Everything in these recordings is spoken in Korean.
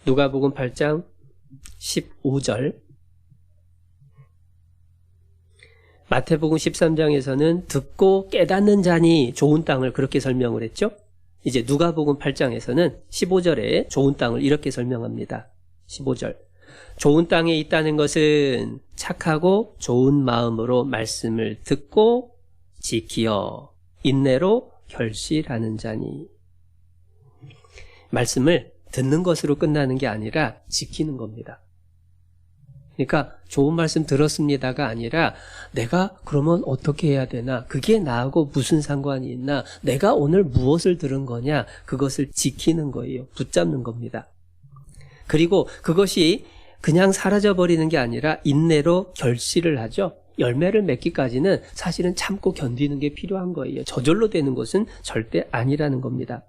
누가복음 8장 15절, 마태복음 13장에서는 듣고 깨닫는 자니 좋은 땅을 그렇게 설명을 했죠. 이제 누가복음 8장에서는 15절에 좋은 땅을 이렇게 설명합니다. 15절. 좋은 땅에 있다는 것은 착하고 좋은 마음으로 말씀을 듣고 지키어 인내로 결실하는 자니. 말씀을 듣는 것으로 끝나는 게 아니라 지키는 겁니다. 그러니까 좋은 말씀 들었습니다가 아니라 내가 그러면 어떻게 해야 되나? 그게 나하고 무슨 상관이 있나? 내가 오늘 무엇을 들은 거냐? 그것을 지키는 거예요. 붙잡는 겁니다. 그리고 그것이 그냥 사라져버리는 게 아니라 인내로 결실을 하죠. 열매를 맺기까지는 사실은 참고 견디는 게 필요한 거예요. 저절로 되는 것은 절대 아니라는 겁니다.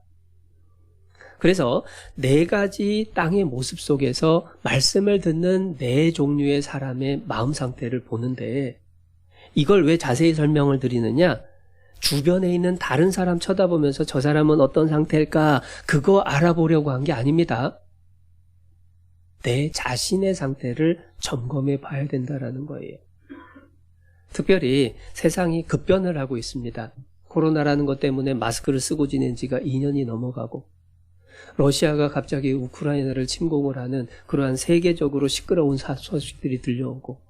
그래서 네 가지 땅의 모습 속에서 말씀을 듣는 네 종류의 사람의 마음 상태를 보는데, 이걸 왜 자세히 설명을 드리느냐? 주변에 있는 다른 사람 쳐다보면서 저 사람은 어떤 상태일까? 그거 알아보려고 한 게 아닙니다. 내 자신의 상태를 점검해 봐야 된다는 거예요. 특별히 세상이 급변을 하고 있습니다. 코로나라는 것 때문에 마스크를 쓰고 지낸 지가 2년이 넘어가고, 러시아가 갑자기 우크라이나를 침공을 하는 그러한 세계적으로 시끄러운 소식들이 들려오고,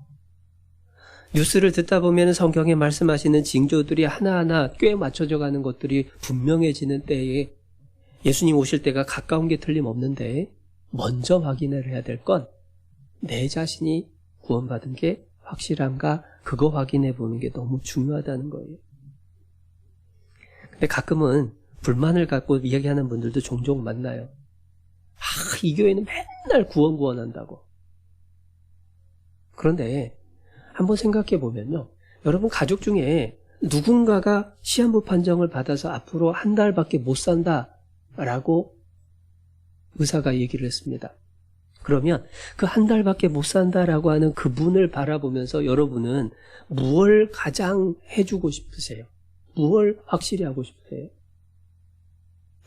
뉴스를 듣다 보면 성경에 말씀하시는 징조들이 하나하나 꽤 맞춰져 가는 것들이 분명해지는 때에 예수님 오실 때가 가까운 게 틀림없는데, 먼저 확인을 해야 될 건 내 자신이 구원받은 게 확실한가, 그거 확인해 보는 게 너무 중요하다는 거예요. 근데 가끔은 불만을 갖고 이야기하는 분들도 종종 만나요. 이 교회는 맨날 구원한다고. 그런데 한번 생각해 보면요, 여러분 가족 중에 누군가가 시한부 판정을 받아서 앞으로 한 달밖에 못 산다라고 의사가 얘기를 했습니다. 그러면 그 한 달밖에 못 산다라고 하는 그분을 바라보면서 여러분은 무엇을 가장 해주고 싶으세요? 무엇을 확실히 하고 싶으세요?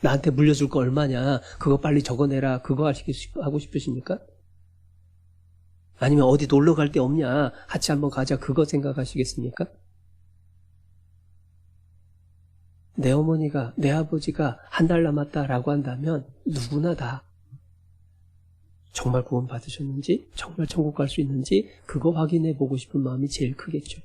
나한테 물려줄 거 얼마냐? 그거 빨리 적어내라. 그거 하고 싶으십니까? 아니면 어디 놀러 갈 데 없냐? 같이 한번 가자. 그거 생각하시겠습니까? 내 어머니가, 내 아버지가 한 달 남았다라고 한다면 누구나 다 정말 구원 받으셨는지, 정말 천국 갈 수 있는지 그거 확인해 보고 싶은 마음이 제일 크겠죠.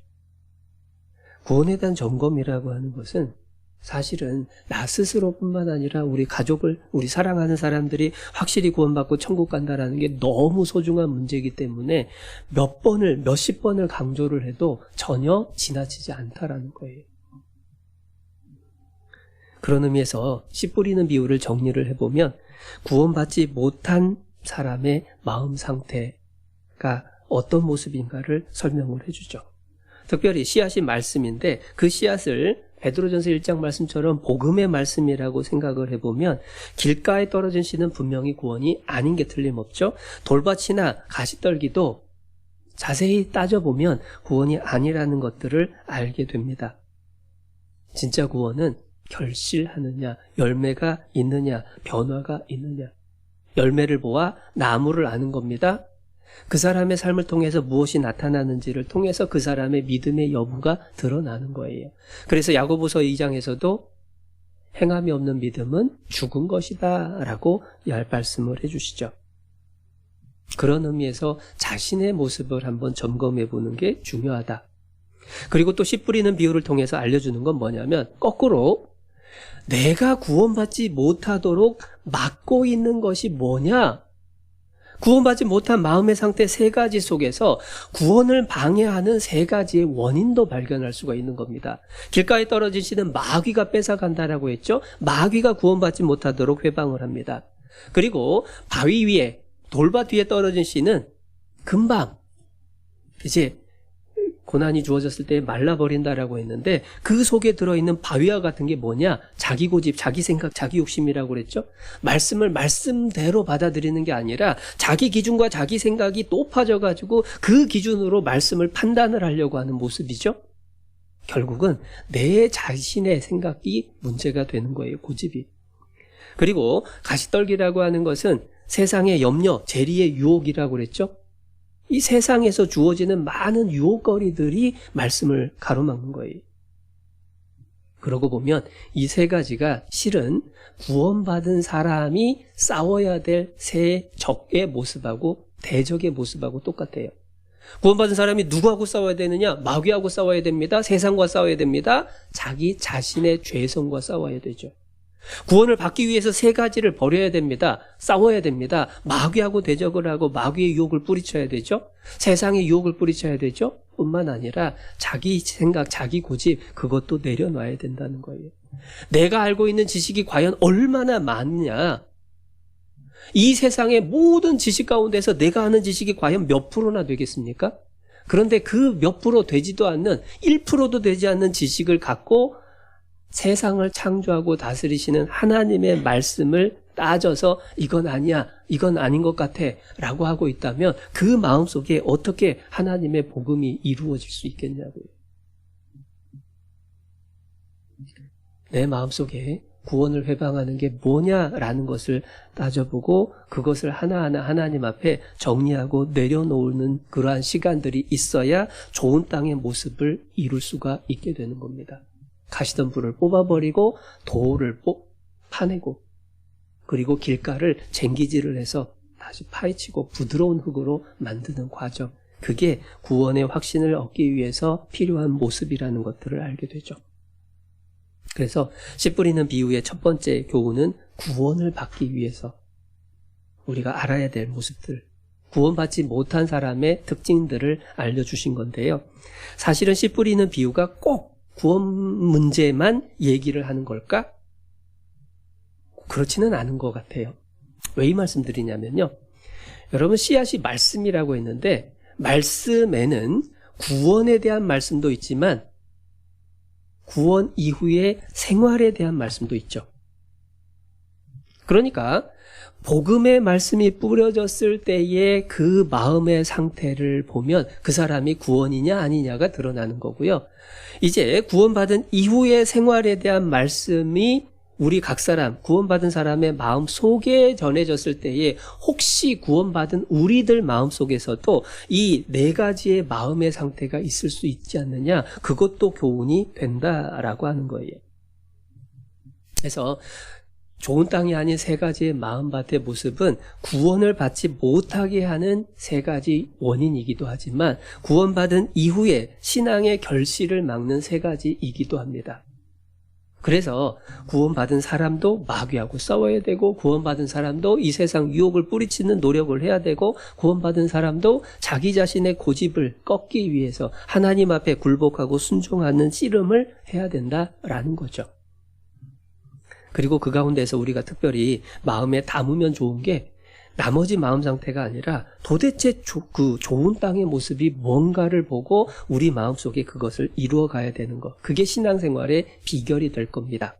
구원에 대한 점검이라고 하는 것은 사실은 나 스스로뿐만 아니라 우리 가족을, 우리 사랑하는 사람들이 확실히 구원받고 천국 간다라는 게 너무 소중한 문제이기 때문에 몇십 번을 강조를 해도 전혀 지나치지 않다라는 거예요. 그런 의미에서 씨 뿌리는 비유를 정리를 해보면 구원받지 못한 사람의 마음 상태가 어떤 모습인가를 설명을 해주죠. 특별히 씨앗이 말씀인데 그 씨앗을 베드로전서 1장 말씀처럼 복음의 말씀이라고 생각을 해보면 길가에 떨어진 씨는 분명히 구원이 아닌 게 틀림없죠. 돌밭이나 가시떨기도 자세히 따져보면 구원이 아니라는 것들을 알게 됩니다. 진짜 구원은 결실하느냐, 열매가 있느냐, 변화가 있느냐. 열매를 보아 나무를 아는 겁니다. 그 사람의 삶을 통해서 무엇이 나타나는지를 통해서 그 사람의 믿음의 여부가 드러나는 거예요. 그래서 야고보서 2장에서도 행함이 없는 믿음은 죽은 것이다 라고 말씀을 해주시죠. 그런 의미에서 자신의 모습을 한번 점검해 보는 게 중요하다. 그리고 또 씨 뿌리는 비유를 통해서 알려주는 건 뭐냐면 거꾸로 내가 구원받지 못하도록 막고 있는 것이 뭐냐? 구원받지 못한 마음의 상태 세 가지 속에서 구원을 방해하는 세 가지의 원인도 발견할 수가 있는 겁니다. 길가에 떨어진 씨는 마귀가 뺏어간다라고 했죠. 마귀가 구원받지 못하도록 회방을 합니다. 그리고 바위 위에, 돌밭 위에 떨어진 씨는 금방 이제 고난이 주어졌을 때 말라버린다라고 했는데 그 속에 들어있는 바위와 같은 게 뭐냐? 자기 고집, 자기 생각, 자기 욕심이라고 그랬죠. 말씀을 말씀대로 받아들이는 게 아니라 자기 기준과 자기 생각이 높아져가지고 그 기준으로 말씀을 판단을 하려고 하는 모습이죠. 결국은 내 자신의 생각이 문제가 되는 거예요, 고집이. 그리고 가시떨기라고 하는 것은 세상의 염려, 재리의 유혹이라고 그랬죠. 이 세상에서 주어지는 많은 유혹거리들이 말씀을 가로막는 거예요. 그러고 보면 이 세 가지가 실은 구원받은 사람이 싸워야 될 세 적의 모습하고 대적의 모습하고 똑같아요. 구원받은 사람이 누구하고 싸워야 되느냐? 마귀하고 싸워야 됩니다. 세상과 싸워야 됩니다. 자기 자신의 죄성과 싸워야 되죠. 구원을 받기 위해서 세 가지를 버려야 됩니다. 싸워야 됩니다. 마귀하고 대적을 하고 마귀의 유혹을 뿌리쳐야 되죠. 세상의 유혹을 뿌리쳐야 되죠. 뿐만 아니라 자기 생각, 자기 고집 그것도 내려놔야 된다는 거예요. 내가 알고 있는 지식이 과연 얼마나 많냐? 이 세상의 모든 지식 가운데서 내가 아는 지식이 과연 몇 프로나 되겠습니까? 그런데 그 몇 프로 되지도 않는 1%도 되지 않는 지식을 갖고 세상을 창조하고 다스리시는 하나님의 말씀을 따져서 이건 아니야, 이건 아닌 것 같아 라고 하고 있다면 그 마음속에 어떻게 하나님의 복음이 이루어질 수 있겠냐고요. 내 마음속에 구원을 회방하는 게 뭐냐라는 것을 따져보고 그것을 하나하나 하나님 앞에 정리하고 내려놓는 그러한 시간들이 있어야 좋은 땅의 모습을 이룰 수가 있게 되는 겁니다. 가시던 불을 뽑아버리고 도를 파내고 그리고 길가를 쟁기질을 해서 다시 파헤치고 부드러운 흙으로 만드는 과정. 그게 구원의 확신을 얻기 위해서 필요한 모습이라는 것들을 알게 되죠. 그래서 씨 뿌리는 비유의 첫 번째 교훈은 구원을 받기 위해서 우리가 알아야 될 모습들, 구원받지 못한 사람의 특징들을 알려주신 건데요. 사실은 씨 뿌리는 비유가 꼭 구원 문제만 얘기를 하는 걸까? 그렇지는 않은 것 같아요. 왜 이 말씀 드리냐면요. 여러분 씨앗이 말씀이라고 했는데 말씀에는 구원에 대한 말씀도 있지만 구원 이후의 생활에 대한 말씀도 있죠. 그러니까 복음의 말씀이 뿌려졌을 때의 그 마음의 상태를 보면 그 사람이 구원이냐 아니냐가 드러나는 거고요. 이제 구원받은 이후의 생활에 대한 말씀이 우리 각 사람, 구원받은 사람의 마음 속에 전해졌을 때에 혹시 구원받은 우리들 마음 속에서도 이 네 가지의 마음의 상태가 있을 수 있지 않느냐, 그것도 교훈이 된다라고 하는 거예요. 그래서 좋은 땅이 아닌 세 가지의 마음밭의 모습은 구원을 받지 못하게 하는 세 가지 원인이기도 하지만 구원받은 이후에 신앙의 결실을 막는 세 가지이기도 합니다. 그래서 구원받은 사람도 마귀하고 싸워야 되고 구원받은 사람도 이 세상 유혹을 뿌리치는 노력을 해야 되고 구원받은 사람도 자기 자신의 고집을 꺾기 위해서 하나님 앞에 굴복하고 순종하는 씨름을 해야 된다라는 거죠. 그리고 그 가운데서 우리가 특별히 마음에 담으면 좋은 게 나머지 마음 상태가 아니라 도대체 그 좋은 땅의 모습이 뭔가를 보고 우리 마음속에 그것을 이루어 가야 되는 것. 그게 신앙생활의 비결이 될 겁니다.